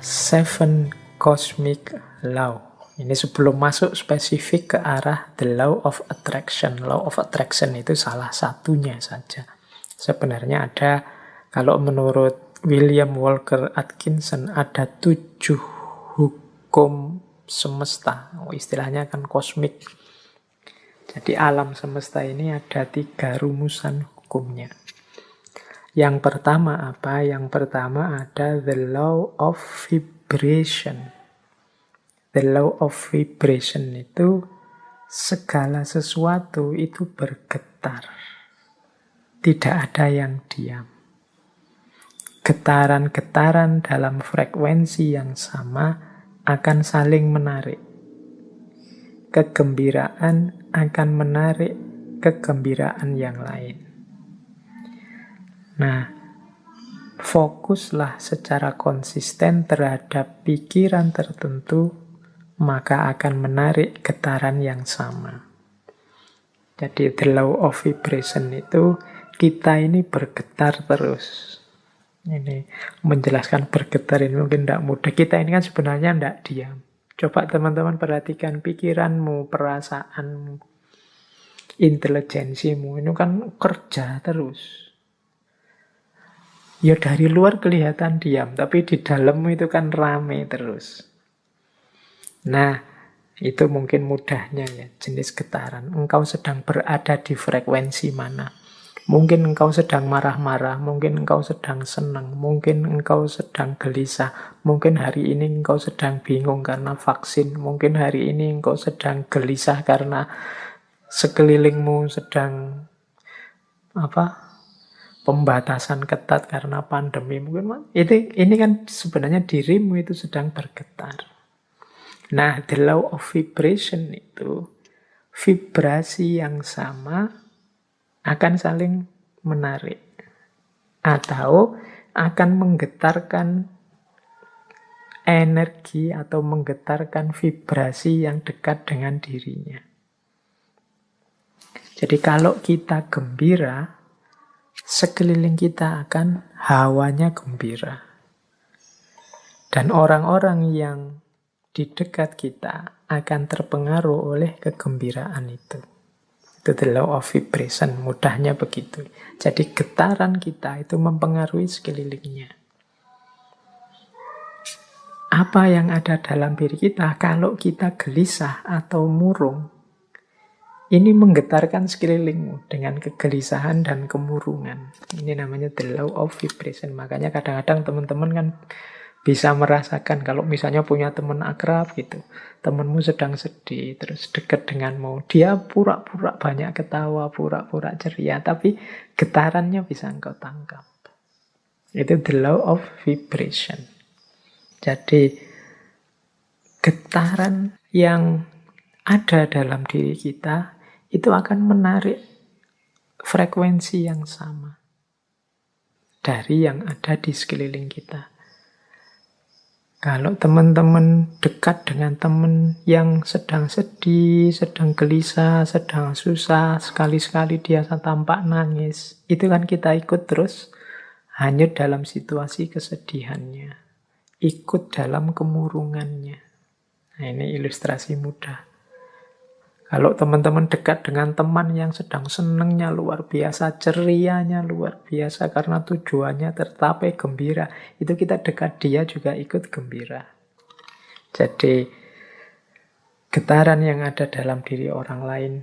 Seven Cosmic Law. Ini sebelum masuk spesifik ke arah the law of attraction. Law of attraction itu salah satunya saja. Sebenarnya ada, kalau menurut William Walker Atkinson, ada 7 hukum semesta. Istilahnya kan kosmik. Jadi alam semesta ini ada 3 rumusan hukumnya. Yang pertama apa? Yang pertama ada the law of vibration. The law of vibration itu segala sesuatu itu bergetar. Tidak ada yang diam. Getaran-getaran dalam frekuensi yang sama akan saling menarik. Kegembiraan akan menarik kegembiraan yang lain. Nah, fokuslah secara konsisten terhadap pikiran tertentu, maka akan menarik getaran yang sama. Jadi the law of vibration itu kita ini bergetar terus. Ini menjelaskan bergetar ini mungkin tidak mudah. Kita ini kan sebenarnya tidak diam. Coba teman-teman perhatikan pikiranmu, perasaanmu, intelijensimu. Ini kan kerja terus. Ya dari luar kelihatan diam, tapi di dalammu itu kan rame terus. Nah, itu mungkin mudahnya ya, jenis getaran. Engkau sedang berada di frekuensi mana? Mungkin engkau sedang marah-marah, mungkin engkau sedang senang, mungkin engkau sedang gelisah, mungkin hari ini engkau sedang bingung karena vaksin, mungkin hari ini engkau sedang gelisah karena sekelilingmu sedang pembatasan ketat karena pandemi. Mungkin ini kan sebenarnya dirimu itu sedang bergetar. Nah, the law of vibration itu, vibrasi yang sama akan saling menarik. Atau akan menggetarkan energi atau menggetarkan vibrasi yang dekat dengan dirinya. Jadi kalau kita gembira, sekeliling kita akan hawanya gembira. Dan orang-orang yang di dekat kita akan terpengaruh oleh kegembiraan itu. Itu the law of vibration, mudahnya begitu. Jadi getaran kita itu mempengaruhi sekelilingnya. Apa yang ada dalam diri kita kalau kita gelisah atau murung, ini menggetarkan sekelilingmu dengan kegelisahan dan kemurungan. Ini namanya the law of vibration. Makanya kadang-kadang teman-teman kan bisa merasakan kalau misalnya punya teman akrab gitu. Temanmu sedang sedih, terus dekat denganmu. Dia pura-pura banyak ketawa, pura-pura ceria. Tapi getarannya bisa engkau tangkap. Itu the law of vibration. Jadi getaran yang ada dalam diri kita itu akan menarik frekuensi yang sama dari yang ada di sekeliling kita. Kalau teman-teman dekat dengan teman yang sedang sedih, sedang gelisah, sedang susah, sekali-sekali dia tampak nangis, itu kan kita ikut terus hanyut dalam situasi kesedihannya, ikut dalam kemurungannya. Nah, ini ilustrasi mudah. Kalau teman-teman dekat dengan teman yang sedang senengnya luar biasa, cerianya luar biasa karena tujuannya tercapai gembira, itu kita dekat dia juga ikut gembira. Jadi getaran yang ada dalam diri orang lain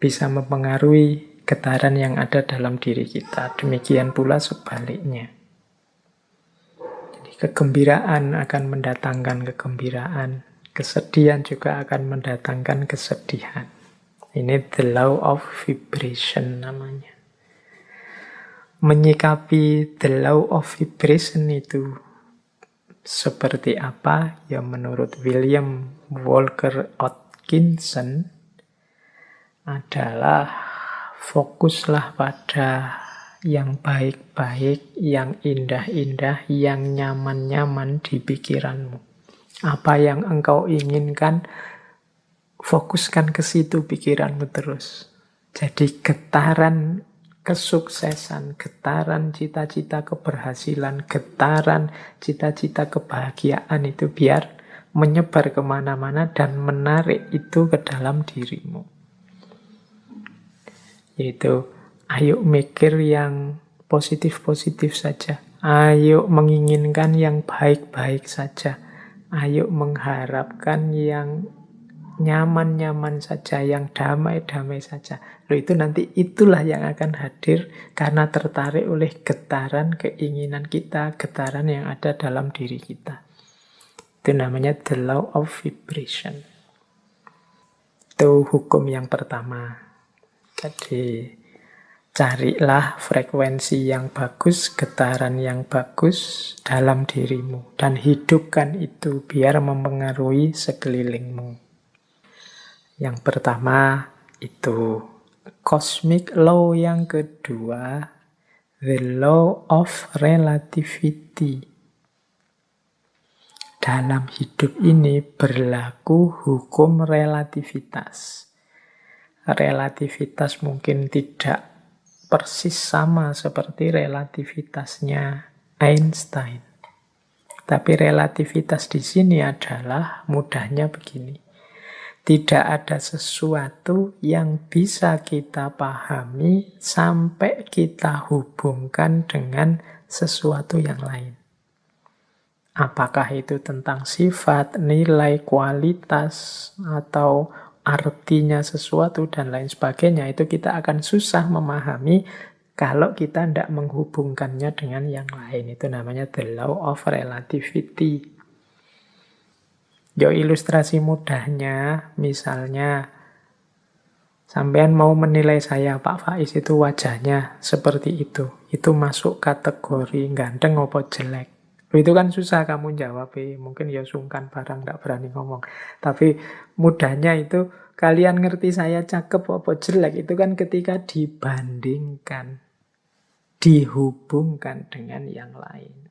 bisa mempengaruhi getaran yang ada dalam diri kita. Demikian pula sebaliknya. Jadi kegembiraan akan mendatangkan kegembiraan. Kesedihan juga akan mendatangkan kesedihan. Ini the law of vibration namanya. Menyikapi the law of vibration itu seperti apa? Ya menurut William Walker Atkinson adalah fokuslah pada yang baik-baik, yang indah-indah, yang nyaman-nyaman di pikiranmu. Apa yang engkau inginkan, fokuskan ke situ pikiranmu terus. Jadi getaran kesuksesan, getaran cita-cita keberhasilan, getaran cita-cita kebahagiaan itu biar menyebar kemana-mana dan menarik itu ke dalam dirimu. Yaitu, ayo mikir yang positif-positif saja. Ayo menginginkan yang baik-baik saja. Ayo mengharapkan yang nyaman-nyaman saja, yang damai-damai saja. Loh, itu nanti itulah yang akan hadir karena tertarik oleh getaran keinginan kita, getaran yang ada dalam diri kita. Itu namanya the law of vibration. Itu hukum yang pertama. Jadi, carilah frekuensi yang bagus, getaran yang bagus dalam dirimu. Dan hidupkan itu biar mempengaruhi sekelilingmu. Yang pertama itu cosmic law, yang kedua the law of relativity. Dalam hidup ini berlaku hukum relativitas. Relativitas mungkin tidak persis sama seperti relativitasnya Einstein. Tapi relativitas di sini adalah mudahnya begini. Tidak ada sesuatu yang bisa kita pahami sampai kita hubungkan dengan sesuatu yang lain. Apakah itu tentang sifat, nilai, kualitas, atau artinya sesuatu, dan lain sebagainya. Itu kita akan susah memahami kalau kita tidak menghubungkannya dengan yang lain. Itu namanya the law of relativity. Ilustrasi mudahnya, misalnya sampean mau menilai saya, Pak Faiz itu wajahnya seperti itu masuk kategori ganteng apa jelek? Itu kan susah kamu jawab, mungkin ya sungkan barang, tidak berani ngomong. Tapi mudahnya itu, kalian ngerti saya cakep apa jelek, itu kan ketika dibandingkan, dihubungkan dengan yang lain.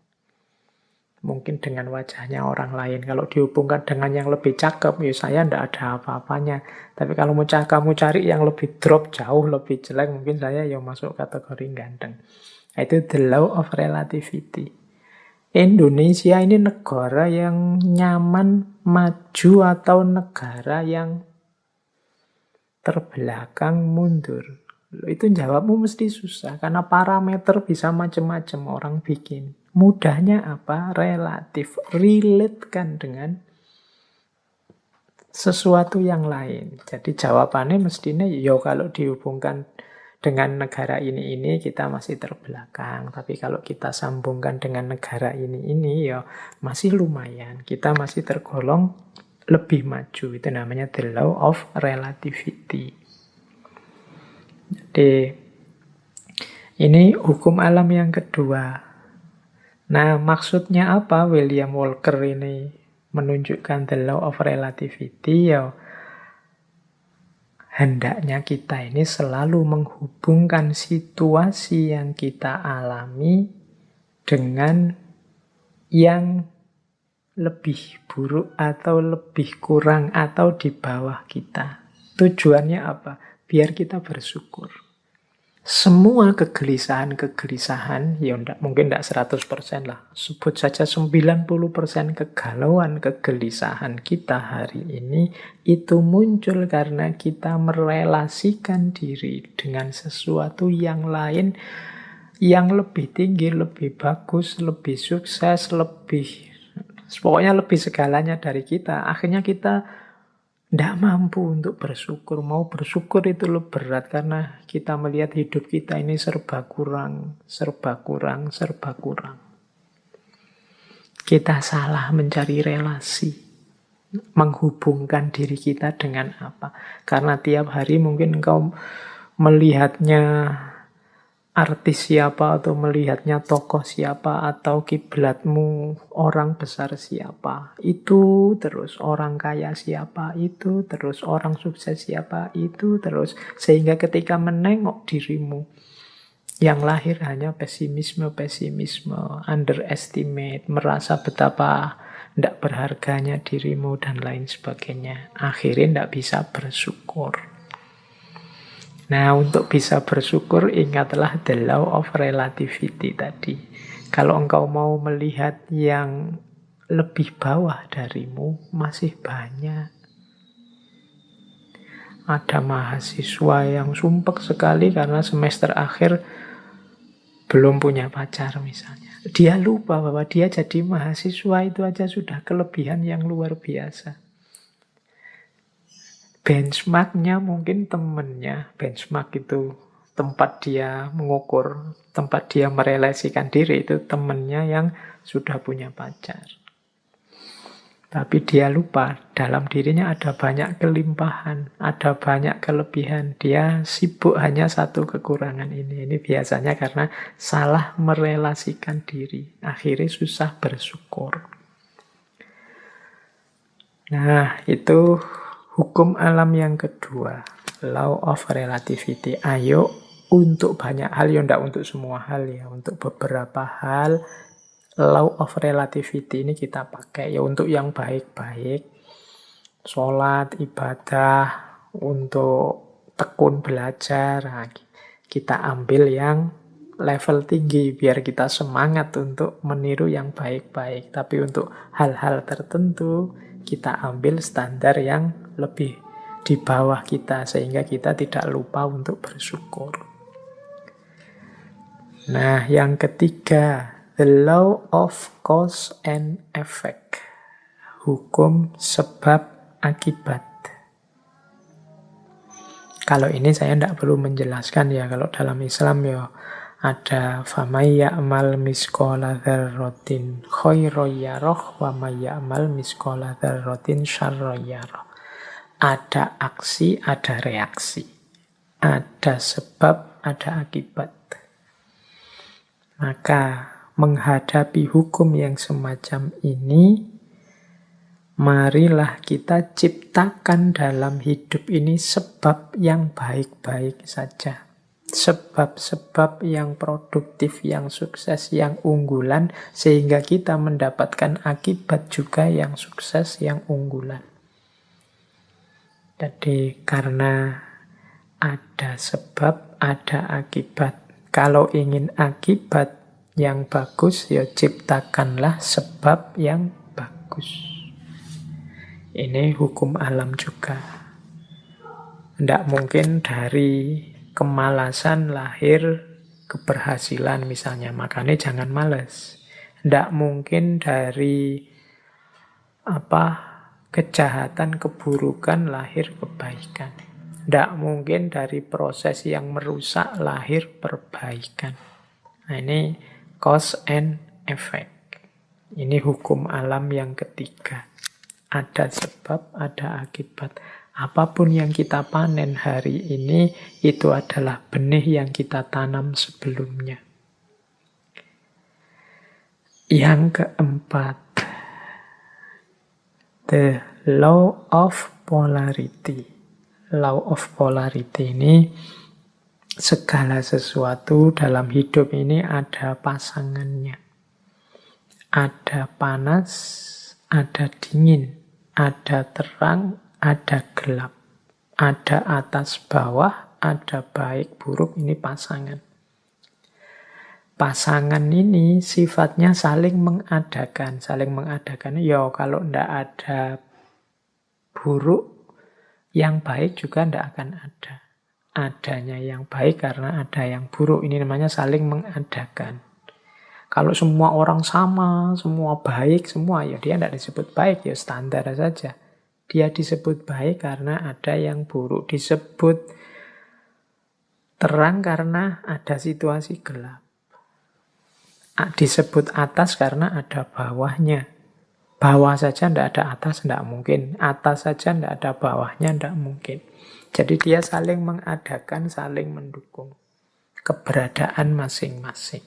Mungkin dengan wajahnya orang lain. Kalau dihubungkan dengan yang lebih cakep, ya saya tidak ada apa-apanya. Tapi kalau kamu cari yang lebih drop, jauh lebih jelek, mungkin saya yang masuk kategori ganteng. Itu the law of relativity. Indonesia ini negara yang nyaman, maju, atau negara yang terbelakang, mundur? Itu jawabmu mesti susah, karena parameter bisa macam-macam orang bikin. Mudahnya apa? Relatif. Relate-kan dengan sesuatu yang lain. Jadi jawabannya mestinya, kalau dihubungkan dengan negara ini kita masih terbelakang. Tapi kalau kita sambungkan dengan negara ini ya masih lumayan. Kita masih tergolong lebih maju. Itu namanya the law of relativity. Jadi ini hukum alam yang kedua. Nah, maksudnya apa William Walker ini menunjukkan the law of relativity? Ya, hendaknya kita ini selalu menghubungkan situasi yang kita alami dengan yang lebih buruk atau lebih kurang atau di bawah kita. Tujuannya apa? Biar kita bersyukur. Semua kegelisahan, ya mungkin tidak 100% lah. Sebut saja 90% kegalauan, kegelisahan kita hari ini, itu muncul karena kita merelasikan diri dengan sesuatu yang lain, yang lebih tinggi, lebih bagus, lebih sukses, pokoknya lebih segalanya dari kita. Akhirnya kita tidak mampu untuk bersyukur. Mau bersyukur itu lebih berat karena kita melihat hidup kita ini serba kurang. Kita salah mencari relasi. Menghubungkan diri kita dengan apa. Karena tiap hari mungkin engkau melihatnya artis siapa, atau melihatnya tokoh siapa, atau kiblatmu orang besar siapa, itu terus orang kaya siapa, itu terus orang sukses siapa, itu terus, sehingga ketika menengok dirimu yang lahir hanya pesimisme, underestimate, merasa betapa tidak berharganya dirimu dan lain sebagainya, akhirnya tidak bisa bersyukur. Nah, untuk bisa bersyukur, ingatlah the law of relativity tadi. Kalau engkau mau melihat yang lebih bawah darimu, masih banyak. Ada mahasiswa yang sumpek sekali karena semester akhir belum punya pacar misalnya. Dia lupa bahwa dia jadi mahasiswa itu aja sudah kelebihan yang luar biasa. Benchmarknya mungkin temennya. Benchmark itu tempat dia mengukur, tempat dia merelasikan diri, itu temennya yang sudah punya pacar. Tapi dia lupa, dalam dirinya ada banyak kelimpahan, ada banyak kelebihan. Dia sibuk hanya satu kekurangan ini. Ini biasanya karena salah merelasikan diri. Akhirnya susah bersyukur. Nah, itu hukum alam yang kedua. Law of relativity. Ayo, untuk banyak hal, ya enggak untuk semua hal ya. Untuk beberapa hal, law of relativity ini kita pakai ya untuk yang baik-baik, sholat, ibadah, untuk tekun belajar. Nah, kita ambil yang level tinggi biar kita semangat untuk meniru yang baik-baik. Tapi untuk hal-hal tertentu kita ambil standar yang lebih di bawah kita sehingga kita tidak lupa untuk bersyukur. Nah, yang ketiga, the law of cause and effect. Hukum sebab akibat. Kalau ini saya tidak perlu menjelaskan ya. Kalau dalam Islam ya ada famay ya'mal misqala dzarratin khairan yarah wa may ya'mal misqala dzarratin syarran yarah. Ada aksi, ada reaksi. Ada sebab, ada akibat. Maka menghadapi hukum yang semacam ini, marilah kita ciptakan dalam hidup ini sebab yang baik-baik saja. Sebab-sebab yang produktif, yang sukses, yang unggulan, sehingga kita mendapatkan akibat juga yang sukses, yang unggulan. Jadi karena ada sebab, ada akibat. Kalau ingin akibat yang bagus, ya ciptakanlah sebab yang bagus. Ini hukum alam juga. Tidak mungkin dari kemalasan lahir keberhasilan misalnya. Makanya jangan malas. Tidak mungkin dari kejahatan, keburukan lahir kebaikan. Tidak mungkin dari proses yang merusak lahir perbaikan. Nah, ini cause and effect. Ini hukum alam yang ketiga. Ada sebab, ada akibat. Apapun yang kita panen hari ini, itu adalah benih yang kita tanam sebelumnya. Yang keempat, the law of polarity. Law of polarity ini, segala sesuatu dalam hidup ini ada pasangannya. Ada panas, ada dingin, ada terang, ada gelap. Ada atas bawah, ada baik buruk, ini pasangan. Pasangan ini sifatnya saling mengadakan. Saling mengadakan, ya kalau tidak ada buruk, yang baik juga tidak akan ada. Adanya yang baik karena ada yang buruk. Ini namanya saling mengadakan. Kalau semua orang sama, semua baik, semua, ya dia tidak disebut baik, ya standar saja. Dia disebut baik karena ada yang buruk. Disebut terang karena ada situasi gelap. Disebut atas karena ada bawahnya. Bawah saja tidak ada atas, tidak mungkin. Atas saja tidak ada bawahnya, tidak mungkin. Jadi dia saling mengadakan, saling mendukung keberadaan masing-masing.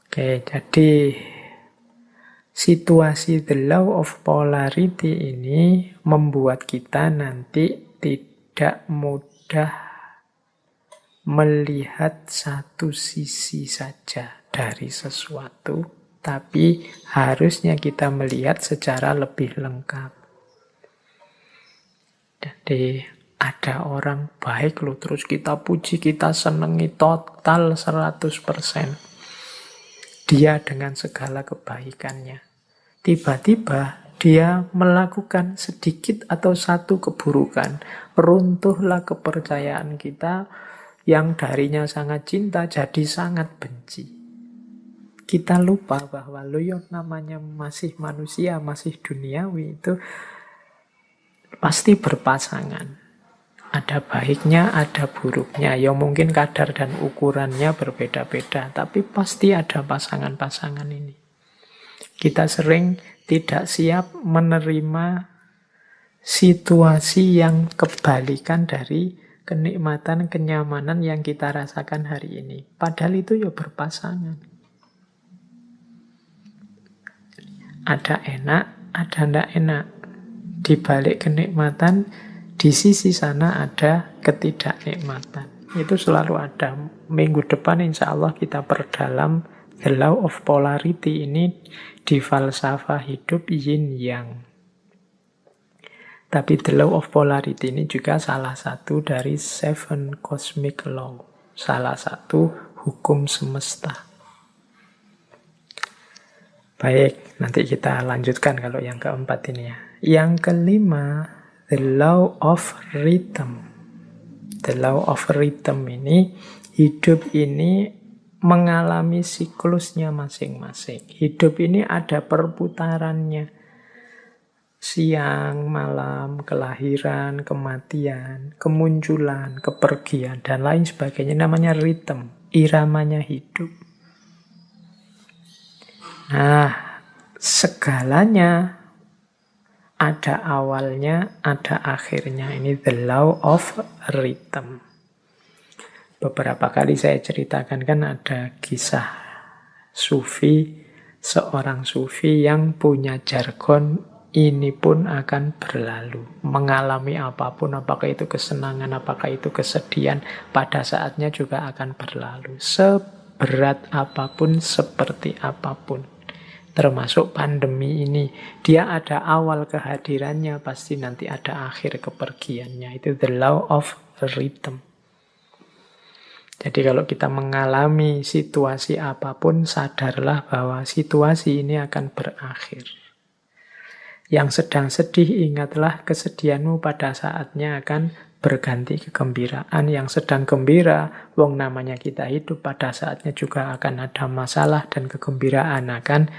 Oke, jadi situasi the law of polarity ini membuat kita nanti tidak mudah melihat satu sisi saja dari sesuatu. Tapi harusnya kita melihat secara lebih lengkap. Jadi Ada orang baik loh, terus kita puji, kita senengi total 100%. Dia dengan segala kebaikannya. Tiba-tiba dia melakukan sedikit atau satu keburukan. Runtuhlah kepercayaan kita yang darinya sangat cinta jadi sangat benci. Kita lupa bahwa namanya masih manusia, masih duniawi, itu pasti berpasangan. Ada baiknya, ada buruknya. Ya mungkin kadar dan ukurannya berbeda-beda, tapi pasti ada pasangan-pasangan ini. Kita sering tidak siap menerima situasi yang kebalikan dari kenikmatan, kenyamanan yang kita rasakan hari ini. Padahal itu ya berpasangan. Ada enak, ada tidak enak. Di balik kenikmatan, di sisi sana ada ketidaknikmatan. Itu selalu ada. Minggu depan insya Allah kita perdalam the law of polarity ini di falsafah hidup yin yang. Tapi the law of polarity ini juga salah satu dari 7 cosmic law. Salah satu hukum semesta. Baik, nanti kita lanjutkan kalau yang keempat ini ya. Yang kelima, the law of rhythm. The law of rhythm ini, hidup ini mengalami siklusnya masing-masing. Hidup ini ada perputarannya. Siang, malam, kelahiran, kematian, kemunculan, kepergian, dan lain sebagainya. Namanya rhythm, iramanya hidup. Nah, segalanya ada awalnya, ada akhirnya. Ini the law of rhythm. Beberapa kali saya ceritakan kan ada kisah sufi, seorang sufi yang punya jargon, ini pun akan berlalu. Mengalami apapun, apakah itu kesenangan, apakah itu kesedihan, pada saatnya juga akan berlalu. Seberat apapun, seperti apapun. Termasuk pandemi ini. Dia ada awal kehadirannya, pasti nanti ada akhir kepergiannya. Itu the law of rhythm. Jadi kalau kita mengalami situasi apapun, sadarlah bahwa situasi ini akan berakhir. Yang sedang sedih, ingatlah kesedihanmu pada saatnya akan berganti kegembiraan. Yang sedang gembira, wong namanya kita hidup, pada saatnya juga akan ada masalah dan kegembiraan akan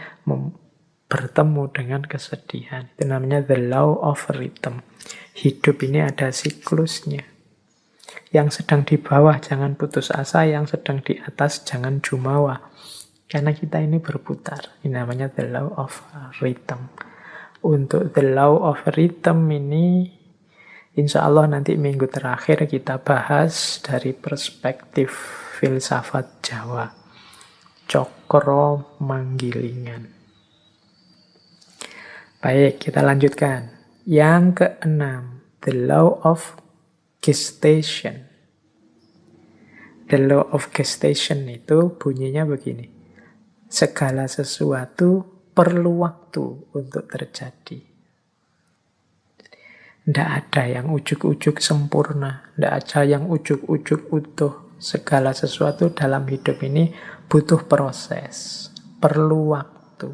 bertemu dengan kesedihan. Itu namanya the law of rhythm. Hidup ini ada siklusnya. Yang sedang di bawah jangan putus asa, yang sedang di atas jangan jumawa. Karena kita ini berputar. Ini namanya the law of rhythm. Untuk the law of rhythm ini, insya Allah nanti minggu terakhir kita bahas dari perspektif filsafat Jawa. Cokro Manggilingan. Baik, kita lanjutkan. Yang keenam, the law of gestation. The law of gestation itu bunyinya begini. Segala sesuatu perlu waktu untuk terjadi. Tidak ada yang ujuk-ujuk sempurna. Tidak ada yang ujuk-ujuk utuh. Segala sesuatu dalam hidup ini butuh proses. Perlu waktu.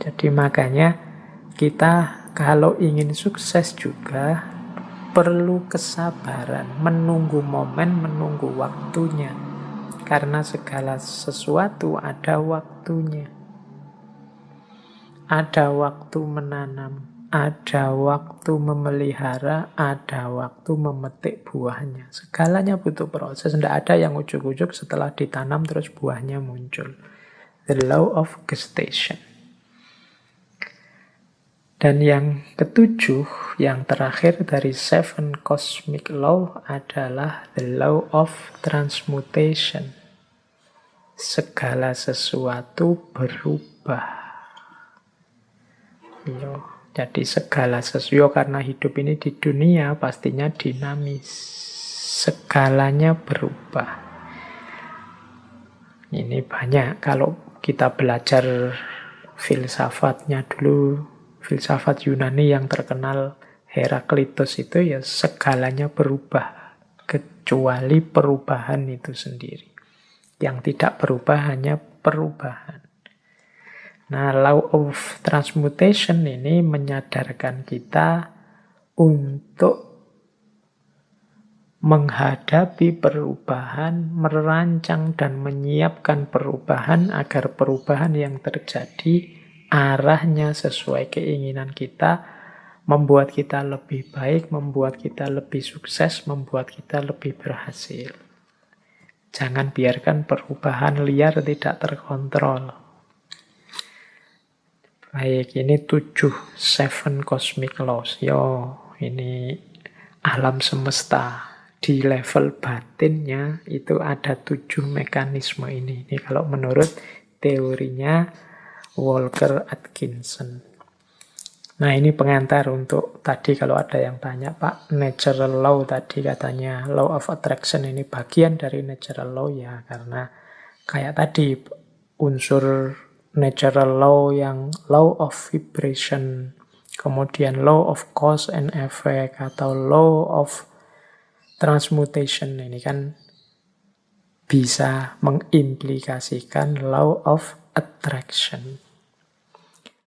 Jadi makanya kita kalau ingin sukses juga perlu kesabaran. Menunggu momen, menunggu waktunya. Karena segala sesuatu ada waktunya. Ada waktu menanam. Ada waktu memelihara, ada waktu memetik buahnya. Segalanya butuh proses. Tidak ada yang ujuk-ujuk setelah ditanam terus buahnya muncul. The law of gestation. Dan yang ketujuh, yang terakhir dari 7 cosmic law adalah the law of transmutation. Segala sesuatu berubah. Jadi segala sesuatu, karena hidup ini di dunia pastinya dinamis. Segalanya berubah. Ini banyak kalau kita belajar filsafatnya dulu, filsafat Yunani yang terkenal Heraklitus itu ya segalanya berubah, kecuali perubahan itu sendiri. Yang tidak berubah hanya perubahan. Nah, law of transmutation ini menyadarkan kita untuk menghadapi perubahan, merancang dan menyiapkan perubahan agar perubahan yang terjadi arahnya sesuai keinginan kita, membuat kita lebih baik, membuat kita lebih sukses, membuat kita lebih berhasil. Jangan biarkan perubahan liar tidak terkontrol. Baik, ini 7 cosmic laws. Ini alam semesta. Di level batinnya itu ada 7 mekanisme ini. Ini kalau menurut teorinya Walker Atkinson. Nah, ini pengantar untuk tadi kalau ada yang tanya, Pak, natural law tadi katanya law of attraction ini bagian dari natural law ya, karena kayak tadi unsur natural law yang law of vibration, kemudian law of cause and effect atau law of transmutation ini kan bisa mengimplikasikan law of attraction.